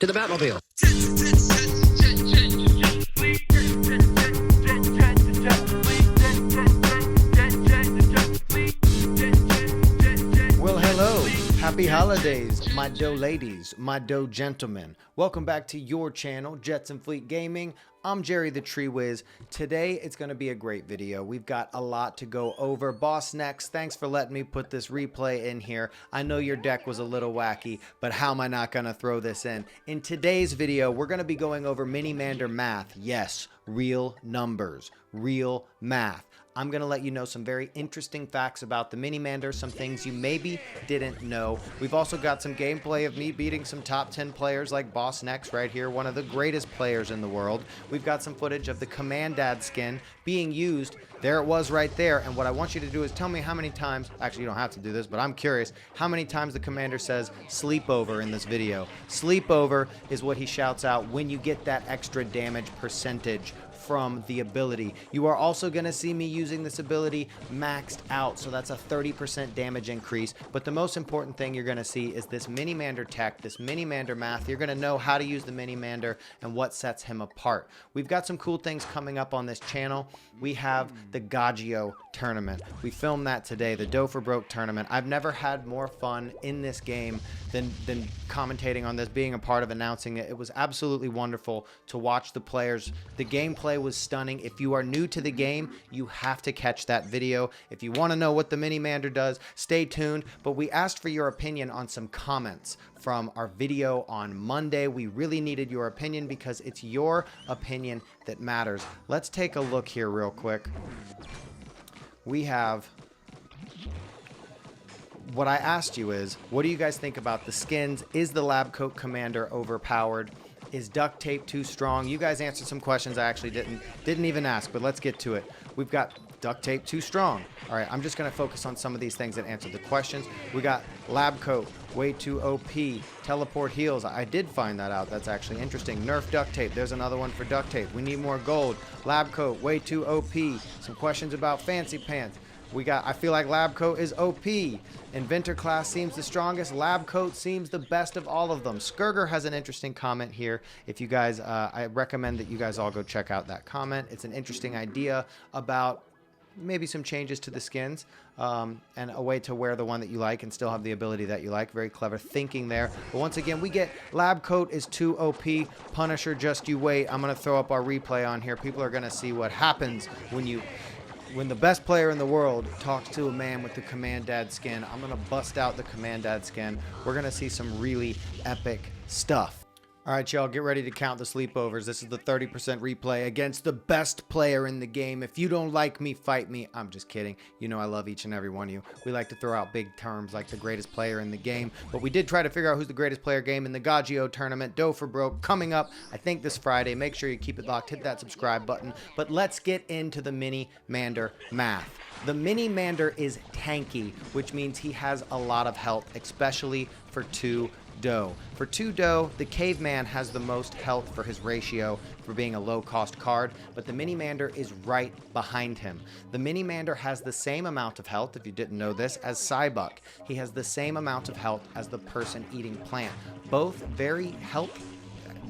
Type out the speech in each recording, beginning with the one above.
To the Batmobile. Well, hello. Happy holidays, my doe ladies, my doe gentlemen. Welcome back to your channel, Jets and Fleet Gaming. I'm Jerry the Tree Whiz. Today, it's going to be a great video. We've got a lot to go over. Boss Next, thanks for letting me put this replay in here. I know your deck was a little wacky, but how am I not going to throw this in? In today's video, we're going to be going over Minimander math. Yes, real numbers, real math. I'm going to let you know some very interesting facts about the Minimander, some things you maybe didn't know. We've also got some gameplay of me beating some top 10 players like Boss Next right here, one of the greatest players in the world. We've got some footage of the Commandad skin being used. There it was right there. And what I want you to do is tell me how many times, actually you don't have to do this, but I'm curious, how many times the commander says sleepover in this video. Sleepover is what he shouts out when you get that extra damage percentage from the ability. You are also going to see me using this ability maxed out, so that's a 30% damage increase. But the most important thing you're going to see is this Minimander tech, this Minimander math. You're going to know how to use the Minimander and what sets him apart. We've got some cool things coming up on this channel. We have the Gaggio tournament. We filmed that today, the Doe for Broke tournament. I've never had more fun in this game than commentating on this, being a part of announcing it. It was absolutely wonderful to watch the players. The gameplay was stunning. If you are new to the game, you have to catch that video. If you want to know what the Minimander does, stay tuned. But we asked for your opinion on some comments from our video on Monday. We really needed your opinion because it's your opinion that matters. Let's take a look here real quick. We have... What I asked you is, what do you guys think about the skins? Is the lab coat commander overpowered? Is duct tape too strong? You guys answered some questions I actually didn't even ask, but let's get to it. We've got duct tape too strong. All right, I'm just going to focus on some of these things that answer the questions. We got lab coat, way too OP. Teleport heals. I did find that out. That's actually interesting. Nerf duct tape. There's another one for duct tape. We need more gold. Lab coat, way too OP. Some questions about fancy pants. We got, I feel like lab coat is OP. Inventor class seems the strongest. Lab coat seems the best of all of them. Skurger has an interesting comment here. If you guys, I recommend that you guys all go check out that comment. It's an interesting idea about maybe some changes to the skins and a way to wear the one that you like and still have the ability that you like. Very clever thinking there. But once again, we get lab coat is too OP. Punisher, just you wait. I'm going to throw up our replay on here. People are going to see what happens when the best player in the world talks to a man with the Commandad skin. I'm going to bust out the Commandad skin. We're going to see some really epic stuff. All right, y'all, get ready to count the sleepovers. This is the 30% replay against the best player in the game. If you don't like me, fight me. I'm just kidding. You know I love each and every one of you. We like to throw out big terms like the greatest player in the game, but we did try to figure out who's the greatest player game in the Gaggio tournament. Doe for Broke coming up, I think, this Friday. Make sure you keep it locked. Hit that subscribe button. But let's get into the Minimander math. The Minimander is tanky, which means he has a lot of health, especially for 2 Doe. For 2 Doe, the Caveman has the most health for his ratio for being a low-cost card, but the Minimander is right behind him. The Minimander has the same amount of health, if you didn't know this, as Psybuck. He has the same amount of health as the person eating plant. Both very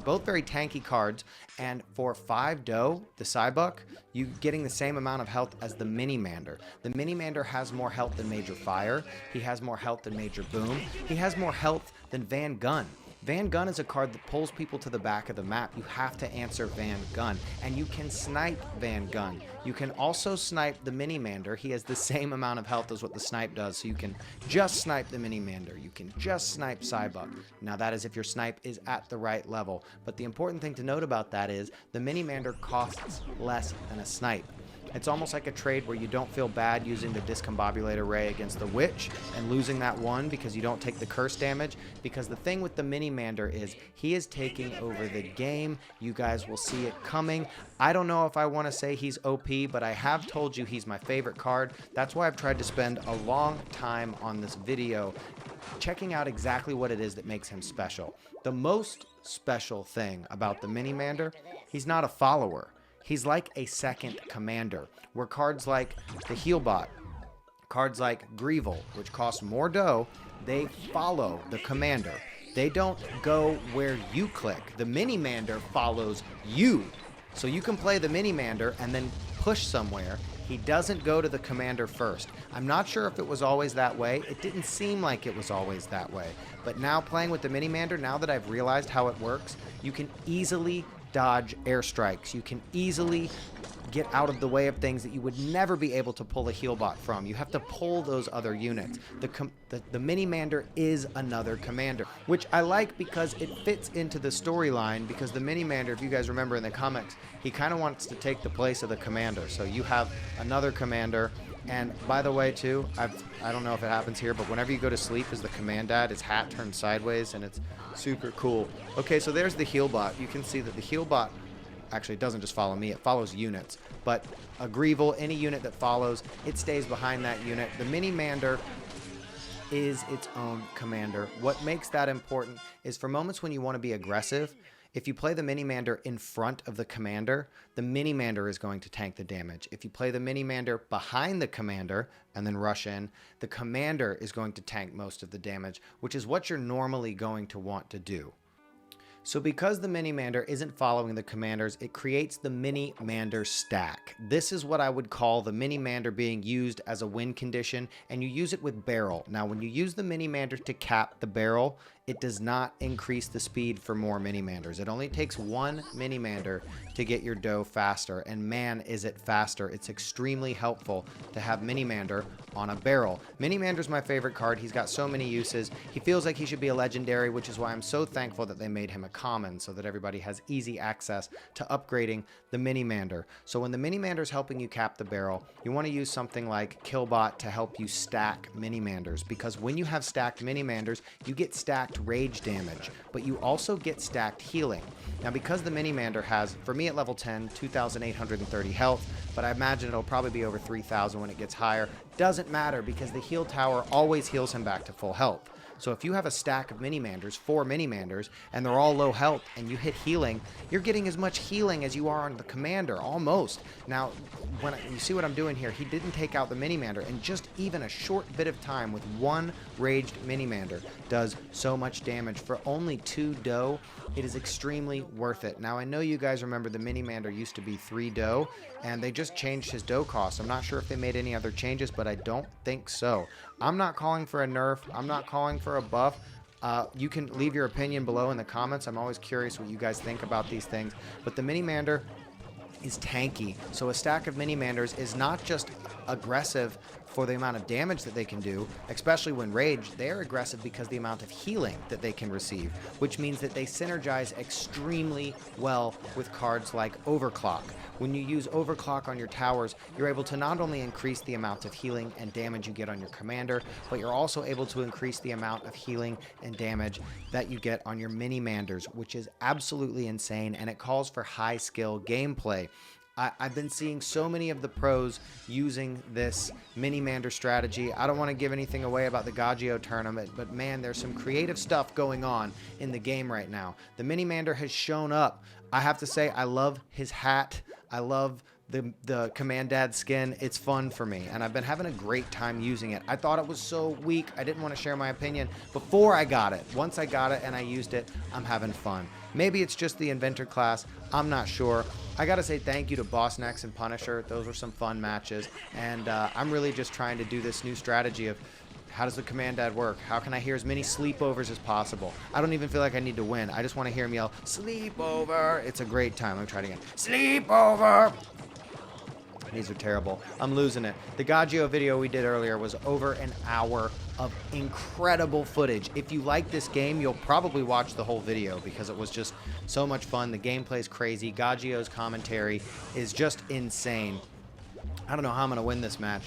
tanky cards, and for 5 Doe, the Psybuck, you getting the same amount of health as the Minimander. The Minimander has more health than Major Fire. He has more health than Major Boom. He has more health than Van Gun. Van Gun is a card that pulls people to the back of the map. You have to answer Van Gun, and you can snipe Van Gun. You can also snipe the Minimander. He has the same amount of health as what the snipe does, so you can just snipe the Minimander. You can just snipe Psybuck. Now that is if your snipe is at the right level, but the important thing to note about that is the Minimander costs less than a snipe. It's almost like a trade where you don't feel bad using the Discombobulator Ray against the Witch and losing that one because you don't take the curse damage. Because the thing with the Minimander is he is taking over the game. You guys will see it coming. I don't know if I want to say he's OP, but I have told you he's my favorite card. That's why I've tried to spend a long time on this video checking out exactly what it is that makes him special. The most special thing about the Minimander, he's not a follower. He's like a second commander, where cards like the Healbot, cards like Greevil, which cost more dough, they follow the commander. They don't go where you click. The Minimander follows you. So you can play the Minimander and then push somewhere. He doesn't go to the commander first. I'm not sure if it was always that way. It didn't seem like it was always that way. But now playing with the Minimander, now that I've realized how it works, you can easily dodge airstrikes. You can easily get out of the way of things that you would never be able to pull a heal bot from. You have to pull those other units. The Minimander is another commander, which I like because it fits into the storyline, because the Minimander, if you guys remember in the comics, he kind of wants to take the place of the commander. So you have another commander. And by the way, too, I don't know if it happens here, but whenever you go to sleep as the Commandad, his hat turns sideways, and it's super cool. Okay, so there's the heal bot. You can see that the heal bot actually doesn't just follow me, it follows units. But a Greevil, any unit that follows, it stays behind that unit. The Minimander is its own commander. What makes that important is for moments when you want to be aggressive, if you play the Minimander in front of the commander, the Minimander is going to tank the damage. If you play the Minimander behind the commander and then rush in, the commander is going to tank most of the damage, which is what you're normally going to want to do. So because the Minimander isn't following the commanders, it creates the Minimander stack. This is what I would call the Minimander being used as a win condition, and you use it with barrel. Now, when you use the Minimander to cap the barrel, it does not increase the speed for more Minimanders. It only takes one Minimander to get your dough faster, and man, is it faster. It's extremely helpful to have Minimander on a barrel. Minimander's my favorite card. He's got so many uses. He feels like he should be a legendary, which is why I'm so thankful that they made him a common so that everybody has easy access to upgrading the Minimander. So when the Minimander's helping you cap the barrel, you want to use something like Killbot to help you stack Minimanders, because when you have stacked Minimanders, you get stacked rage damage, but you also get stacked healing. Now, because the Minimander has, for me at level 10, 2,830 health, but I imagine it'll probably be over 3,000 when it gets higher, doesn't matter because the heal tower always heals him back to full health. So if you have a stack of Minimanders, 4 Minimanders, and they're all low health, and you hit healing, you're getting as much healing as you are on the commander, almost. Now, when you see what I'm doing here, he didn't take out the Minimander, and just even a short bit of time with one raged Minimander does so much damage. For only 2 dough, it is extremely worth it. Now, I know you guys remember the Minimander used to be 3 dough, and they just changed his dough cost. I'm not sure if they made any other changes, but I don't think so. I'm not calling for a nerf. I'm not calling for a buff. You can leave your opinion below in the comments. I'm always curious what you guys think about these things. But the Minimander is tanky. So a stack of Minimanders is not just aggressive for the amount of damage that they can do, especially when raged. They're aggressive because the amount of healing that they can receive, which means that they synergize extremely well with cards like Overclock. When you use Overclock on your towers, you're able to not only increase the amount of healing and damage you get on your commander, but you're also able to increase the amount of healing and damage that you get on your Minimanders, which is absolutely insane, and it calls for high skill gameplay. I've been seeing so many of the pros using this Minimander strategy. I don't want to give anything away about the Gagio tournament, but man, there's some creative stuff going on in the game right now. The Minimander has shown up. I have to say, I love his hat. I love the Commandad skin. It's fun for me, and I've been having a great time using it. I thought it was so weak. I didn't want to share my opinion before I got it. Once I got it and I used it, I'm having fun. Maybe it's just the Inventor class. I'm not sure. I gotta say thank you to Boss Nex and Punisher. Those were some fun matches, and I'm really just trying to do this new strategy of how does the Commandad work? How can I hear as many sleepovers as possible? I don't even feel like I need to win. I just want to hear him yell, sleepover. It's a great time. Let me try it again. Sleepover. These are terrible. I'm losing it. The Gagio video we did earlier was over an hour of incredible footage. If you like this game, you'll probably watch the whole video because it was just so much fun. The gameplay's crazy. Gagio's commentary is just insane. I don't know how I'm going to win this match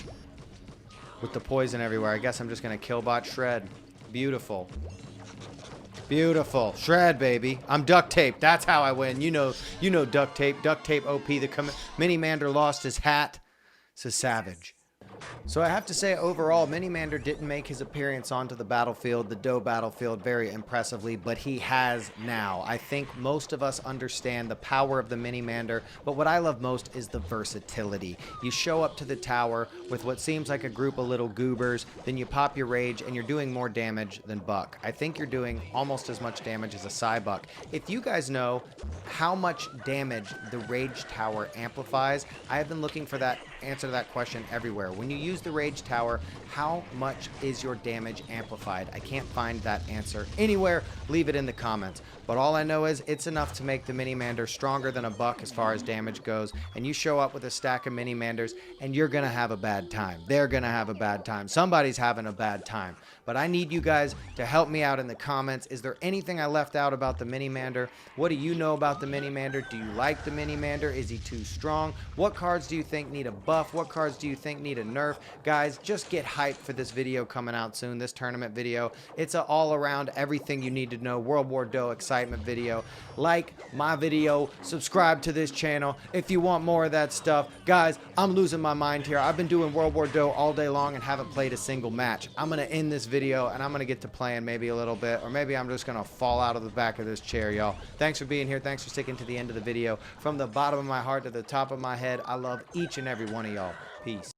with the poison everywhere. I guess I'm just going to Killbot Shred. Beautiful. Beautiful. Shred, baby. I'm duct tape. That's how I win. You know duct tape. Duct tape OP. The Minimander lost his hat. It's a savage. So I have to say, overall, Minimander didn't make his appearance onto the battlefield, the Doe battlefield, very impressively, but he has now. I think most of us understand the power of the Minimander, but what I love most is the versatility. You show up to the tower with what seems like a group of little goobers, then you pop your rage, and you're doing more damage than Buck. I think you're doing almost as much damage as a Psybuck. If you guys know how much damage the rage tower amplifies, I have been looking for that answer to that question everywhere. When you use the rage tower, how much is your damage amplified? I can't find that answer anywhere. Leave it in the comments. But all I know is it's enough to make the Minimander stronger than a Buck as far as damage goes. And you show up with a stack of Minimanders and you're gonna have a bad time. They're gonna have a bad time. Somebody's having a bad time. But I need you guys to help me out in the comments. Is there anything I left out about the Minimander? What do you know about the Minimander? Do you like the Minimander? Is he too strong? What cards do you think need a buff? What cards do you think need a nerf? Guys, just get hyped for this video coming out soon, this tournament video. It's an all-around everything you need to know World War Doe excitement video. Like my video, subscribe to this channel if you want more of that stuff. Guys, I'm losing my mind here. I've been doing World War Doe all day long and haven't played a single match. I'm gonna end this video and I'm gonna get to playing maybe a little bit, or maybe I'm just gonna fall out of the back of this chair, y'all. Thanks for being here. Thanks for sticking to the end of the video. From the bottom of my heart to the top of my head, I love each and every one of y'all. Peace.